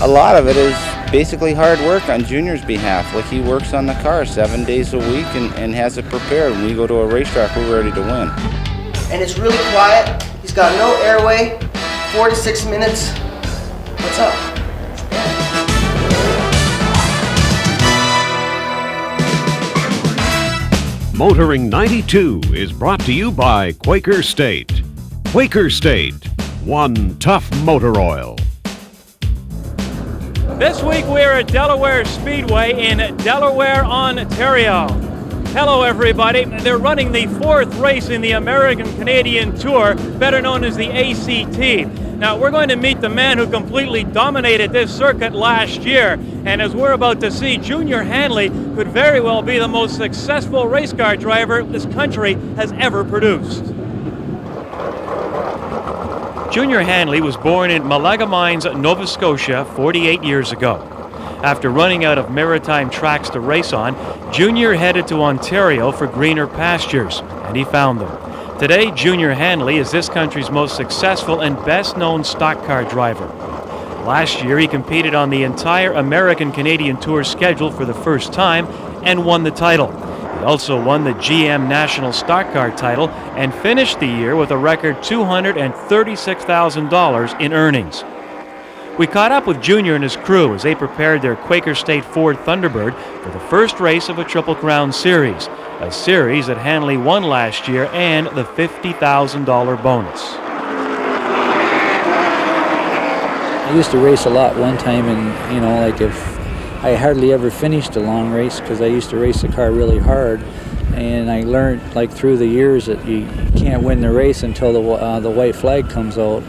A lot of it is basically hard work on Junior's behalf. Like, he works on the car 7 days a week and has it prepared. When we go to a racetrack, we're ready to win. And it's really quiet. He's got no airway. 4 to 6 minutes. What's up? Motoring 92 is brought to you by Quaker State. Quaker State, one tough motor oil. This week we're at Delaware Speedway in Delaware, Ontario. Hello everybody. They're running the 4th race in the American Canadian Tour, better known as the ACT. Now we're going to meet the man who completely dominated this circuit last year, and as we're about to see, Junior Hanley could very well be the most successful race car driver this country has ever produced. Junior Hanley was born in Malaga Mines, Nova Scotia 48 years ago. After running out of maritime tracks to race on, Junior headed to Ontario for greener pastures, and he found them. Today, Junior Hanley is this country's most successful and best-known stock car driver. Last year, he competed on the entire American Canadian Tour schedule for the first time and won the title. He also won the GM National Stock Car title and finished the year with a record $236,000 in earnings. We caught up with Junior and his crew as they prepared their Quaker State Ford Thunderbird for the first race of a Triple Crown Series, a series that Hanley won last year, and the $50,000 bonus. I used to race a lot one time, and like if I hardly ever finished a long race because I used to race the car really hard, and I learned like through the years that you can't win the race until the white flag comes out.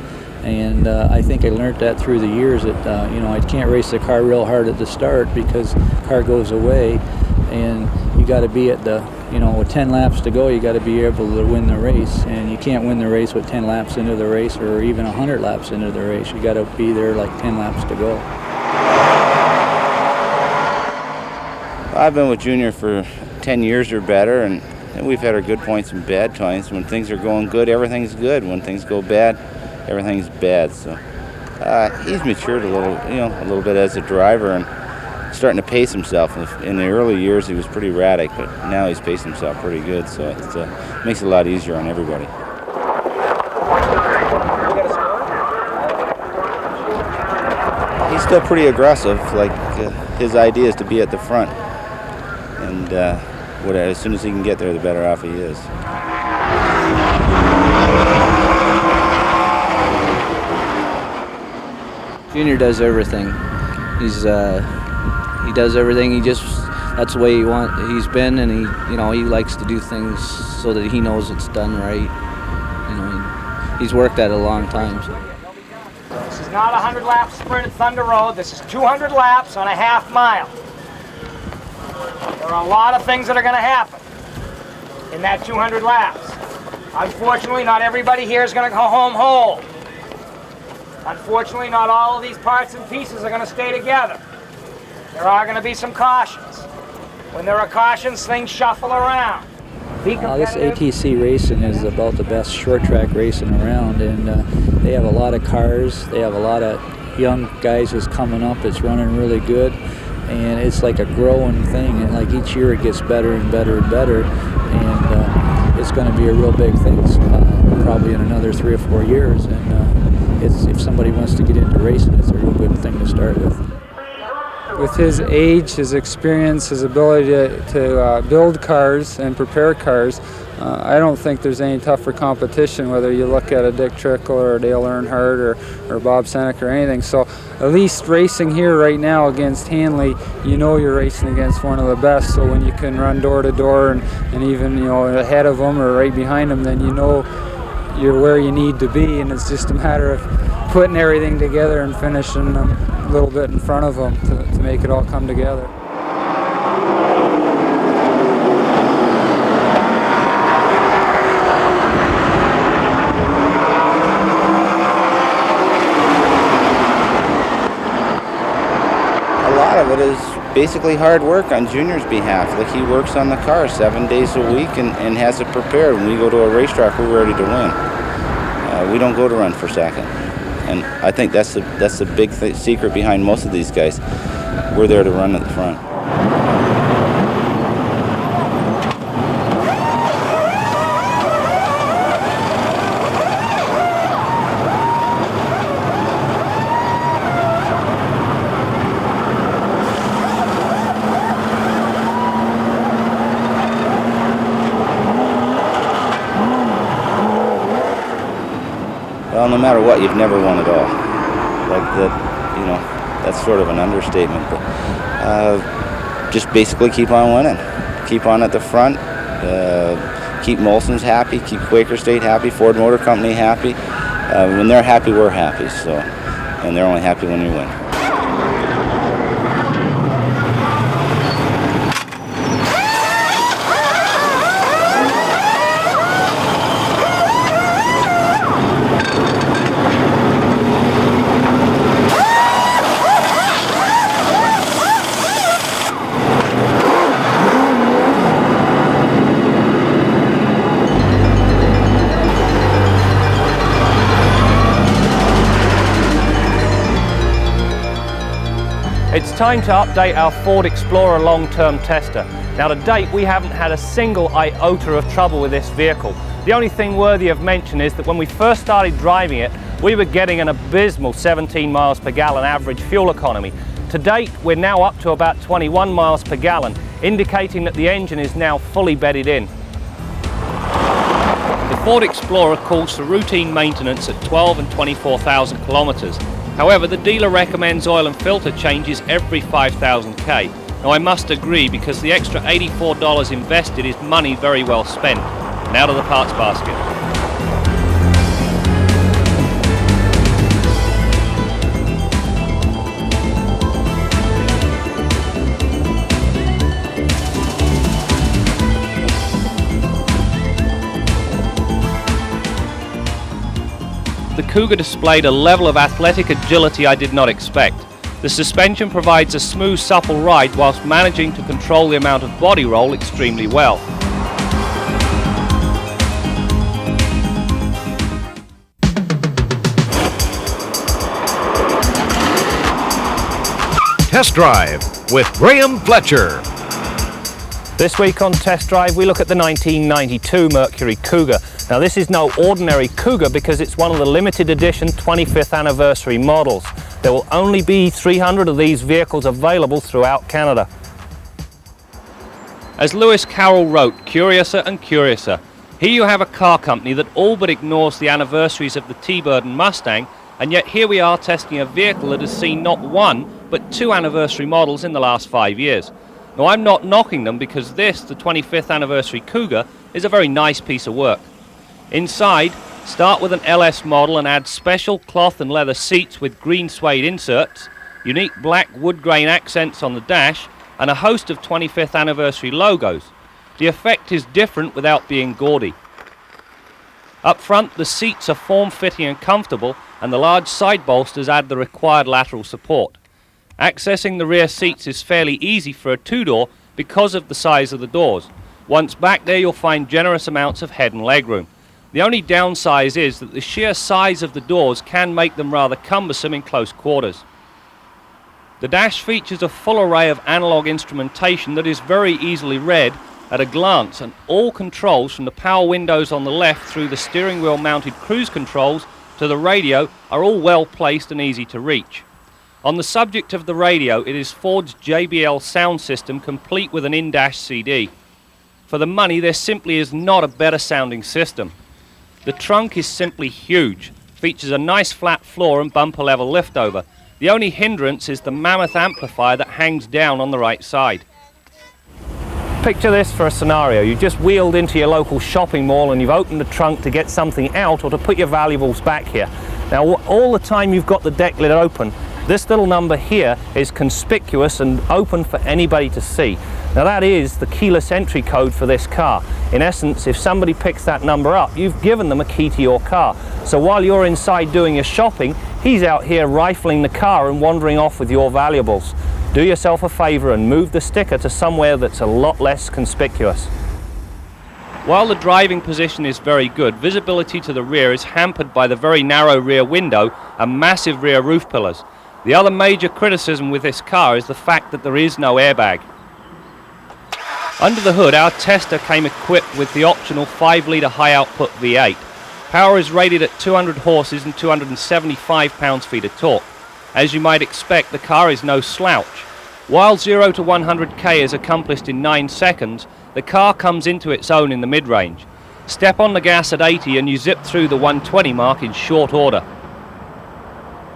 And I think I learned that through the years that I can't race the car real hard at the start because the car goes away, and you got to be at the with 10 laps to go, you got to be able to win the race, and you can't win the race with 10 laps into the race or even 100 laps into the race. You got to be there like 10 laps to go. I've been with Junior for 10 years or better, and we've had our good points and bad times. When things are going good, everything's good. When things go bad, everything's bad. So he's matured a little bit as a driver and starting to pace himself. In the early years, he was pretty erratic, but now he's paced himself pretty good. So it makes it a lot easier on everybody. He's still pretty aggressive. Like his idea is to be at the front, and as soon as he can get there, the better off he is. Junior does everything. He does everything. That's the way he's been, and he likes to do things so that he knows it's done right. He's worked at it a long time. So. This is not a 100-lap sprint at Thunder Road. This is 200 laps on a half mile. There are a lot of things that are going to happen in that 200 laps. Unfortunately, not everybody here is going to go home whole. Unfortunately, not all of these parts and pieces are going to stay together. There are going to be some cautions. When there are cautions, things shuffle around. This ATC racing is about the best short track racing around, and they have a lot of cars. They have a lot of young guys that's coming up. It's running really good, and it's like a growing thing. And like each year, it gets better and better and better, and it's going to be a real big thing probably in another 3 or 4 years. And if somebody wants to get into racing, it's a real good thing to start with. With his age, his experience, his ability to build cars and prepare cars, I don't think there's any tougher competition, whether you look at a Dick Trickle or a Dale Earnhardt or Bob Seneca or anything. So at least racing here right now against Hanley, you're racing against one of the best. So when you can run door to door and even ahead of them or right behind them, then you're where you need to be, and it's just a matter of putting everything together and finishing them a little bit in front of them to make it all come together. A lot of it is basically hard work on Junior's behalf. Like, he works on the car 7 days a week and has it prepared. When we go to a racetrack, we're ready to win. We don't go to run for second. And I think that's the big secret behind most of these guys. We're there to run at the front. Well, no matter what, you've never won it all. Like that, you know, that's sort of an understatement. But just basically keep on winning. Keep on at the front. Keep Molson's happy. Keep Quaker State happy. Ford Motor Company happy. When they're happy, we're happy. So, and they're only happy when we win. It's time to update our Ford Explorer long-term tester. Now to date we haven't had a single iota of trouble with this vehicle. The only thing worthy of mention is that when we first started driving it, we were getting an abysmal 17 miles per gallon average fuel economy. To date we're now up to about 21 miles per gallon, indicating that the engine is now fully bedded in. The Ford Explorer calls for routine maintenance at 12 and 24,000 kilometers. However, the dealer recommends oil and filter changes every 5,000 k. Now I must agree, because the extra $84 invested is money very well spent. Now to the parts basket. The Cougar displayed a level of athletic agility I did not expect. The suspension provides a smooth, supple ride whilst managing to control the amount of body roll extremely well. Test Drive with Graham Fletcher. This week on Test Drive we look at the 1992 Mercury Cougar. Now this is no ordinary Cougar because it's one of the limited edition 25th anniversary models. There will only be 300 of these vehicles available throughout Canada. As Lewis Carroll wrote, curiouser and curiouser. Here you have a car company that all but ignores the anniversaries of the T-Bird and Mustang, and yet here we are testing a vehicle that has seen not one but 2 anniversary models in the last 5 years. Now I'm not knocking them because this, the 25th anniversary Cougar, is a very nice piece of work. Inside, start with an LS model and add special cloth and leather seats with green suede inserts, unique black wood grain accents on the dash, and a host of 25th anniversary logos. The effect is different without being gaudy. Up front, the seats are form-fitting and comfortable, and the large side bolsters add the required lateral support. Accessing the rear seats is fairly easy for a two-door because of the size of the doors. Once back there, you'll find generous amounts of head and legroom. The only downside is that the sheer size of the doors can make them rather cumbersome in close quarters. The dash features a full array of analog instrumentation that is very easily read at a glance, and all controls from the power windows on the left through the steering wheel mounted cruise controls to the radio are all well placed and easy to reach. On the subject of the radio, it is Ford's JBL sound system complete with an in-dash CD. For the money, there simply is not a better sounding system. The trunk is simply huge, features a nice flat floor and bumper level liftover. The only hindrance is the mammoth amplifier that hangs down on the right side. Picture this for a scenario. You just wheeled into your local shopping mall and you've opened the trunk to get something out or to put your valuables back here. Now all the time you've got the deck lid open, this little number here is conspicuous and open for anybody to see. Now that is the keyless entry code for this car. In essence, if somebody picks that number up, you've given them a key to your car. So while you're inside doing your shopping, he's out here rifling the car and wandering off with your valuables. Do yourself a favor and move the sticker to somewhere that's a lot less conspicuous. While the driving position is very good, visibility to the rear is hampered by the very narrow rear window and massive rear roof pillars. The other major criticism with this car is the fact that there is no airbag. Under the hood, our tester came equipped with the optional 5-litre high-output V8. Power is rated at 200 horses and 275 pounds-feet of torque. As you might expect, the car is no slouch. While 0 to 100k is accomplished in 9 seconds, the car comes into its own in the mid-range. Step on the gas at 80 and you zip through the 120 mark in short order.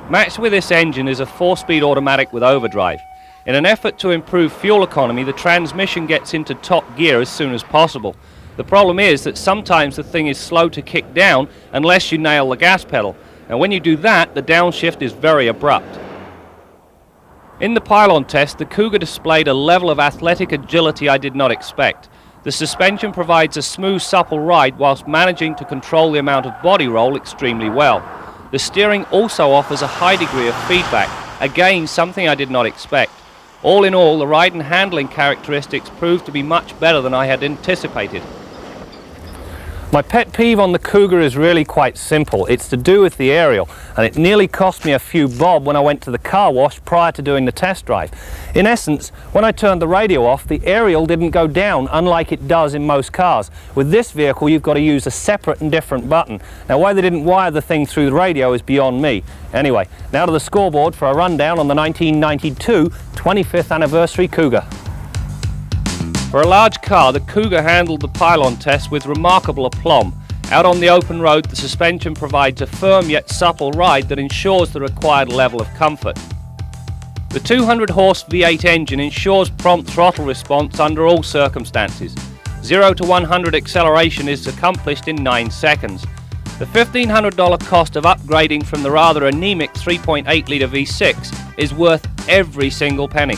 Matched with this engine is a 4-speed automatic with overdrive. In an effort to improve fuel economy, the transmission gets into top gear as soon as possible. The problem is that sometimes the thing is slow to kick down unless you nail the gas pedal, and when you do that, the downshift is very abrupt. In the pylon test, the Cougar displayed a level of athletic agility I did not expect. The suspension provides a smooth, supple ride whilst managing to control the amount of body roll extremely well. The steering also offers a high degree of feedback, again something I did not expect. All in all, the ride and handling characteristics proved to be much better than I had anticipated. My pet peeve on the Cougar is really quite simple. It's to do with the aerial, and it nearly cost me a few bob when I went to the car wash prior to doing the test drive. In essence, when I turned the radio off, the aerial didn't go down, unlike it does in most cars. With this vehicle, you've got to use a separate and different button. Now, why they didn't wire the thing through the radio is beyond me. Anyway, now to the scoreboard for a rundown on the 1992 25th anniversary Cougar. For a large car, the Cougar handled the pylon test with remarkable aplomb. Out on the open road, the suspension provides a firm yet supple ride that ensures the required level of comfort. The 200-horse V8 engine ensures prompt throttle response under all circumstances. 0 to 100 acceleration is accomplished in 9 seconds. The $1,500 cost of upgrading from the rather anemic 3.8-litre V6 is worth every single penny.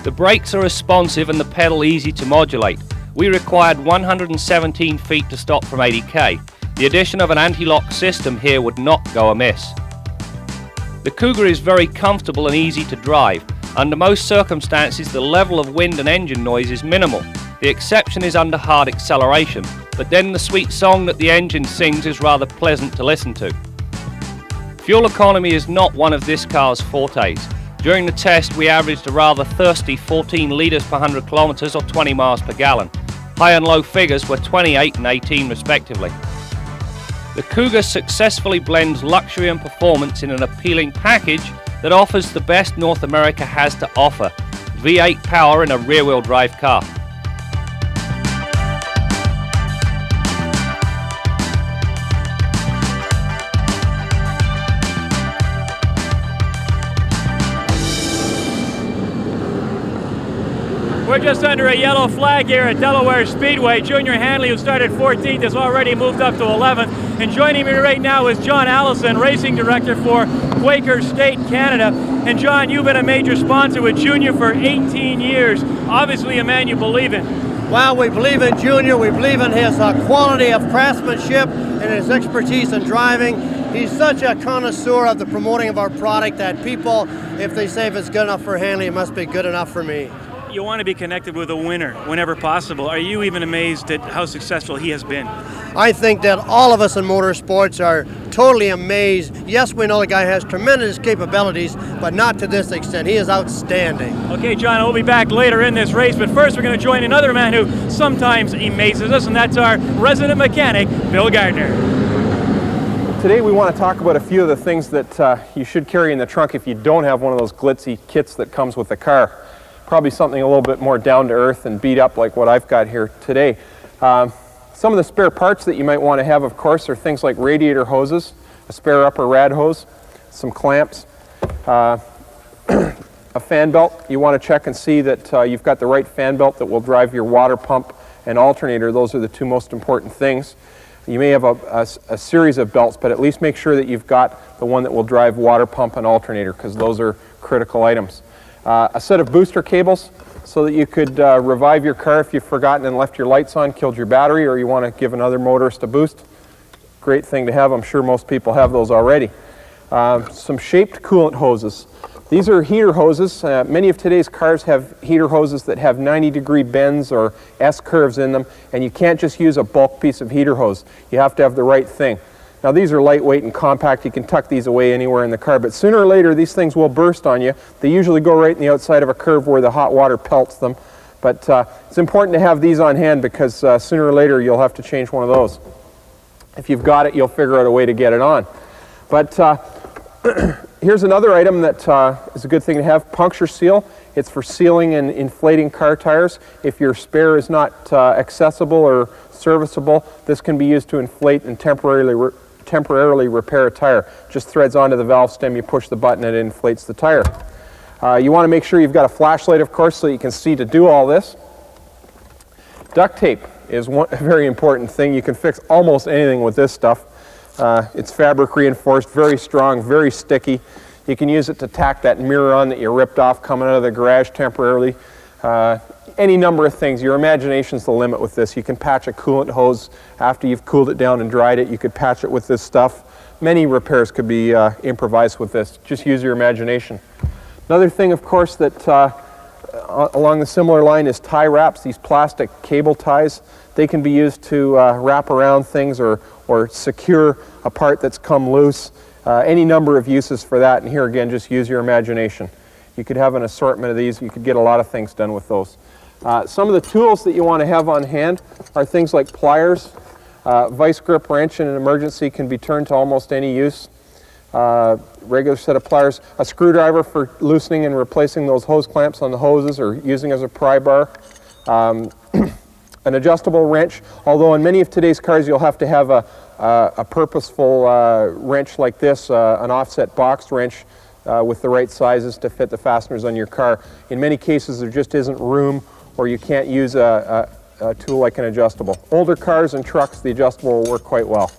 The brakes are responsive and the pedal easy to modulate. We required 117 feet to stop from 80k. The addition of an anti-lock system here would not go amiss. The Cougar is very comfortable and easy to drive. Under most circumstances, the level of wind and engine noise is minimal. The exception is under hard acceleration, but then the sweet song that the engine sings is rather pleasant to listen to. Fuel economy is not one of this car's fortes. During the test, we averaged a rather thirsty 14 litres per 100 kilometres or 20 miles per gallon. High and low figures were 28 and 18 respectively. The Cougar successfully blends luxury and performance in an appealing package that offers the best North America has to offer: V8 power in a rear-wheel drive car. We're just under a yellow flag here at Delaware Speedway. Junior Hanley, who started 14th, has already moved up to 11th. And joining me right now is John Allison, racing director for Quaker State Canada. And John, you've been a major sponsor with Junior for 18 years. Obviously a man you believe in. Well, we believe in Junior. We believe in his quality of craftsmanship and his expertise in driving. He's such a connoisseur of the promoting of our product that people, if they say if it's good enough for Hanley, it must be good enough for me. You want to be connected with a winner whenever possible. Are you even amazed at how successful he has been? I think that all of us in motorsports are totally amazed. Yes, we know the guy has tremendous capabilities, but not to this extent. He is outstanding. Okay, John, we'll be back later in this race, but first we're going to join another man who sometimes amazes us, and that's our resident mechanic, Bill Gardner. Today we want to talk about a few of the things that you should carry in the trunk if you don't have one of those glitzy kits that comes with the car. Probably something a little bit more down to earth and beat up like what I've got here today. Some of the spare parts that you might want to have, of course, are things like radiator hoses, a spare upper rad hose, some clamps, a fan belt. You want to check and see that you've got the right fan belt that will drive your water pump and alternator. Those are the two most important things. You may have a series of belts, but at least make sure that you've got the one that will drive water pump and alternator, because those are critical items. A set of booster cables so that you could revive your car if you've forgotten and left your lights on, killed your battery, or you want to give another motorist a boost. Great thing to have. I'm sure most people have those already. Some shaped coolant hoses. These are heater hoses. Many of today's cars have heater hoses that have 90-degree bends or S-curves in them, and you can't just use a bulk piece of heater hose. You have to have the right thing. Now these are lightweight and compact. You can tuck these away anywhere in the car, but sooner or later these things will burst on you. They usually go right in the outside of a curve where the hot water pelts them. But it's important to have these on hand because sooner or later you'll have to change one of those. If you've got it, you'll figure out a way to get it on. But here's another item that is a good thing to have, puncture seal. It's for sealing and inflating car tires. If your spare is not accessible or serviceable, this can be used to inflate and temporarily repair a tire. Just threads onto the valve stem, you push the button and it inflates the tire. You want to make sure you've got a flashlight, of course, so you can see to do all this. Duct tape is a very important thing. You can fix almost anything with this stuff. It's fabric reinforced, very strong, very sticky. You can use it to tack that mirror on that you ripped off coming out of the garage temporarily. Any number of things. Your imagination's the limit with this. You can patch a coolant hose after you've cooled it down and dried it. You could patch it with this stuff. Many repairs could be improvised with this. Just use your imagination. Another thing, of course, that along the similar line is tie wraps, these plastic cable ties. They can be used to wrap around things or secure a part that's come loose. Any number of uses for that, and here again, just use your imagination. You could have an assortment of these. You could get a lot of things done with those. Some of the tools that you want to have on hand are things like pliers. Vice grip wrench in an emergency can be turned to almost any use. Regular set of pliers, a screwdriver for loosening and replacing those hose clamps on the hoses or using as a pry bar, an adjustable wrench, although in many of today's cars you'll have to have a purposeful wrench like this, an offset box wrench with the right sizes to fit the fasteners on your car. In many cases there just isn't room or you can't use a tool like an adjustable. Older cars and trucks, the adjustable will work quite well.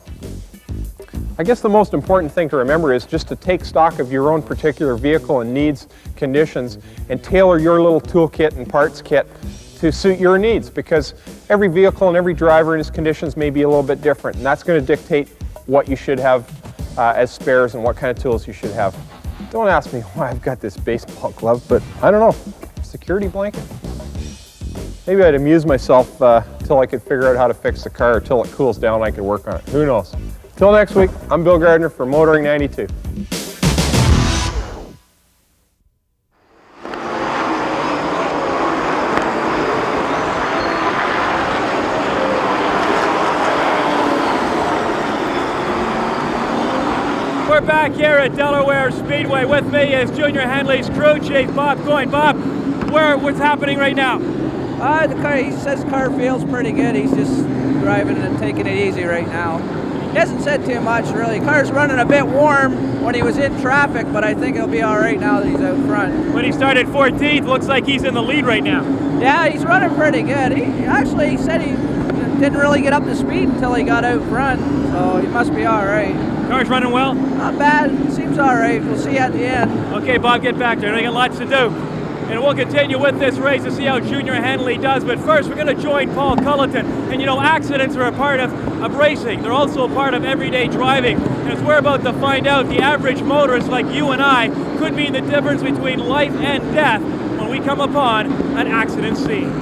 I guess the most important thing to remember is just to take stock of your own particular vehicle and needs, conditions, and tailor your little toolkit and parts kit to suit your needs, because every vehicle and every driver and his conditions may be a little bit different, and that's going to dictate what you should have as spares and what kind of tools you should have. Don't ask me why I've got this baseball glove, but I don't know, security blanket? Maybe I'd amuse myself till I could figure out how to fix the car, or till it cools down and I could work on it. Who knows? Till next week, I'm Bill Gardner for Motoring 92. We're back here at Delaware Speedway. With me is Junior Hanley's crew chief, Bob Coyne. Bob, what's happening right now? The car, he says car feels pretty good. He's just driving and taking it easy right now. He hasn't said too much, really. Car's running a bit warm when he was in traffic, but I think he'll be all right now that he's out front. When he started 14th, looks like he's in the lead right now. Yeah, he's running pretty good. He actually said he didn't really get up to speed until he got out front, so he must be all right. Car's running well? Not bad. Seems all right. We'll see you at the end. Okay, Bob, get back there. I got lots to do. And we'll continue with this race to see how Junior Hanley does. But first, we're going to join Paul Culleton. And you know, accidents are a part of racing. They're also a part of everyday driving. And as we're about to find out, the average motorist like you and I could mean the difference between life and death when we come upon an accident scene.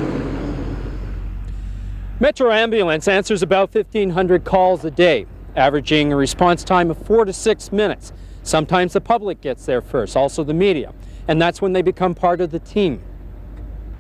Metro Ambulance answers about 1,500 calls a day, averaging a response time of 4 to 6 minutes. Sometimes the public gets there first, also the media. And that's when they become part of the team.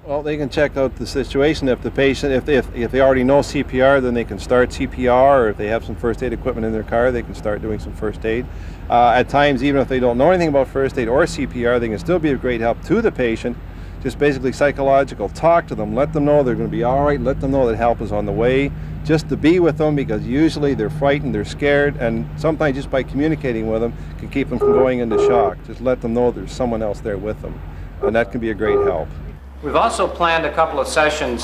Well, they can check out the situation. If the patient, if they already know CPR, then they can start CPR, or if they have some first aid equipment in their car, they can start doing some first aid. At times, even if they don't know anything about first aid or CPR, they can still be of great help to the patient. Just basically psychological, talk to them, let them know they're going to be all right, let them know that help is on the way, just to be with them, because usually they're frightened, they're scared, and sometimes just by communicating with them can keep them from going into shock. Just let them know there's someone else there with them, and that can be a great help. We've also planned a couple of sessions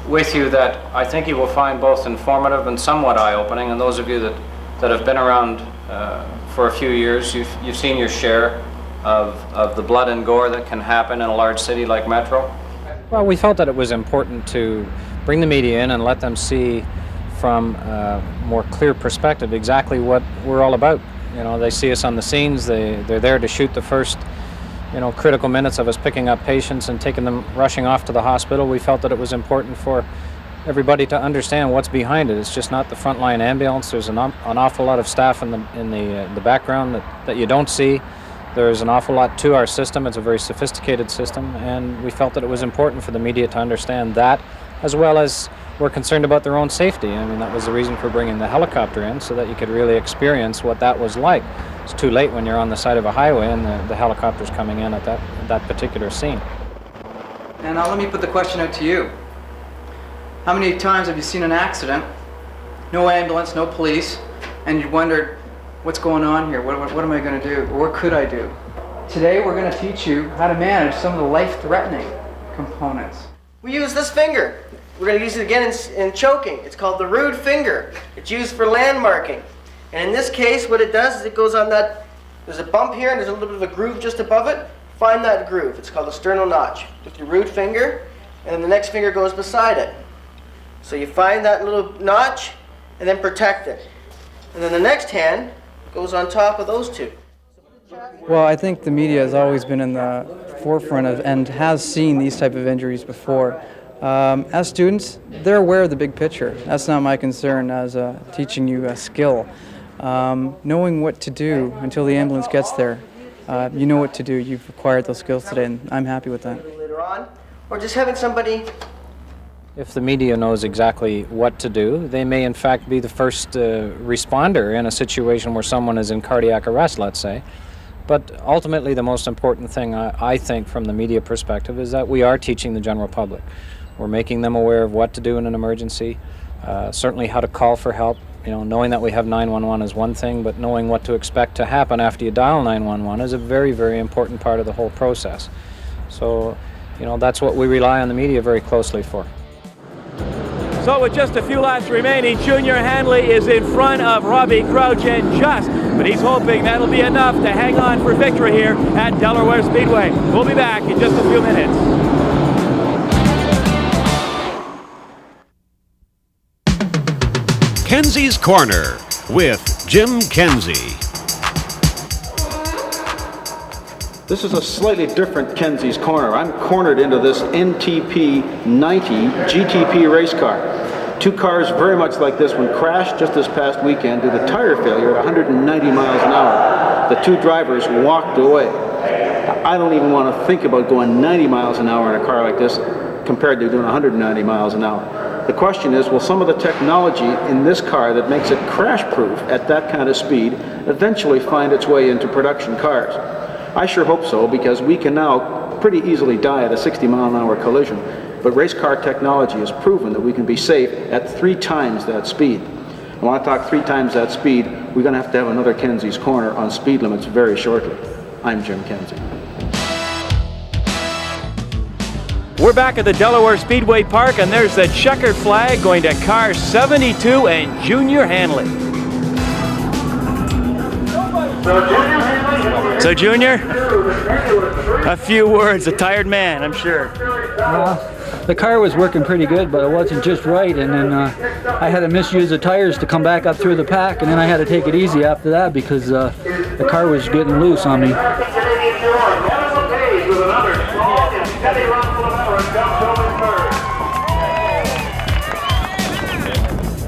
with you that I think you will find both informative and somewhat eye-opening, and those of you that have been around for a few years, you've seen your share of the blood and gore that can happen in a large city like Metro. Well, we felt that it was important to bring the media in and let them see from a more clear perspective exactly what we're all about. You know, they see us on the scenes, they're there to shoot the first critical minutes of us picking up patients and taking them rushing off to the hospital, we felt that it was important for everybody to understand what's behind it. It's just not the frontline ambulance. There's an awful lot of staff in the background that you don't see. There's an awful lot to our system. It's a very sophisticated system, and we felt that it was important for the media to understand that, as well as we're concerned about their own safety. I mean, that was the reason for bringing the helicopter in, so that you could really experience what that was like. It's too late when you're on the side of a highway and the helicopter's coming in at that particular scene. And now let me put the question out to you. How many times have you seen an accident, no ambulance, no police, and you wondered, what's going on here? What am I going to do? Or what could I do? Today we're going to teach you how to manage some of the life-threatening components. We use this finger. We're going to use it again in choking. It's called the rude finger. It's used for landmarking. And in this case, what it does is it goes on that, there's a bump here and there's a little bit of a groove just above it. Find that groove. It's called a sternal notch with your rude finger, and then the next finger goes beside it. So you find that little notch and then protect it. And then the next hand goes on top of those two. Well, I think the media has always been in the forefront of and has seen these type of injuries before. As students, they're aware of the big picture. That's not my concern as teaching you a skill. Knowing what to do until the ambulance gets there. You know what to do. You've acquired those skills today, and I'm happy with that. Later on, or just having somebody. If the media knows exactly what to do, they may in fact be the first responder in a situation where someone is in cardiac arrest, let's say. But ultimately, the most important thing, I think, from the media perspective, is that we are teaching the general public. We're making them aware of what to do in an emergency, certainly how to call for help. Knowing that we have 911 is one thing, but knowing what to expect to happen after you dial 911 is a very, very important part of the whole process. So, that's what we rely on the media very closely for. So with just a few laps remaining, Junior Hanley is in front of Robbie Crouch and but he's hoping that'll be enough to hang on for victory here at Delaware Speedway. We'll be back in just a few minutes. Kenzie's Corner with Jim Kenzie. This is a slightly different Kenzie's Corner. I'm cornered into this NTP 90 GTP race car. Two cars very much like this one crashed just this past weekend due to tire failure at 190 miles an hour. The two drivers walked away. I don't even want to think about going 90 miles an hour in a car like this compared to doing 190 miles an hour. The question is, will some of the technology in this car that makes it crash-proof at that kind of speed eventually find its way into production cars? I sure hope so, because we can now pretty easily die at a 60-mile-an-hour collision. But race car technology has proven that we can be safe at 3 times that speed. I want to talk 3 times that speed. We're going to have another Kenzie's Corner on speed limits very shortly. I'm Jim Kenzie. We're back at the Delaware Speedway Park, and there's the checkered flag going to car 72 and Junior Hanley. So Junior, a few words, a tired man, I'm sure. The car was working pretty good, but it wasn't just right, and then I had to misuse the tires to come back up through the pack, and then I had to take it easy after that because the car was getting loose on me.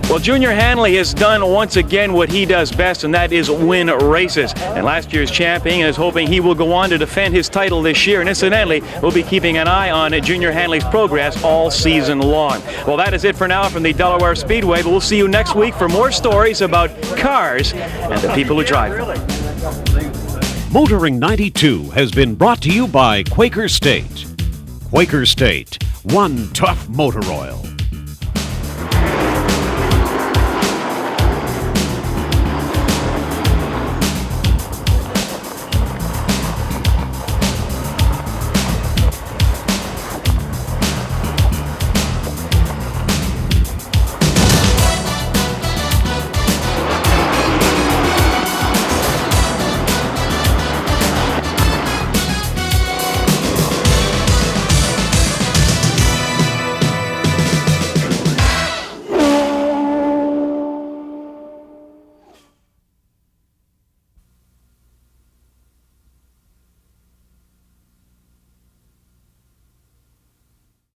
Well, Junior Hanley has done once again what he does best, and that is win races. And last year's champion is hoping he will go on to defend his title this year. And incidentally, we'll be keeping an eye on Junior Hanley's progress all season long. Well, that is it for now from the Delaware Speedway, but we'll see you next week for more stories about cars and the people who drive them. Motoring 92 has been brought to you by Quaker State. Quaker State, one tough motor oil.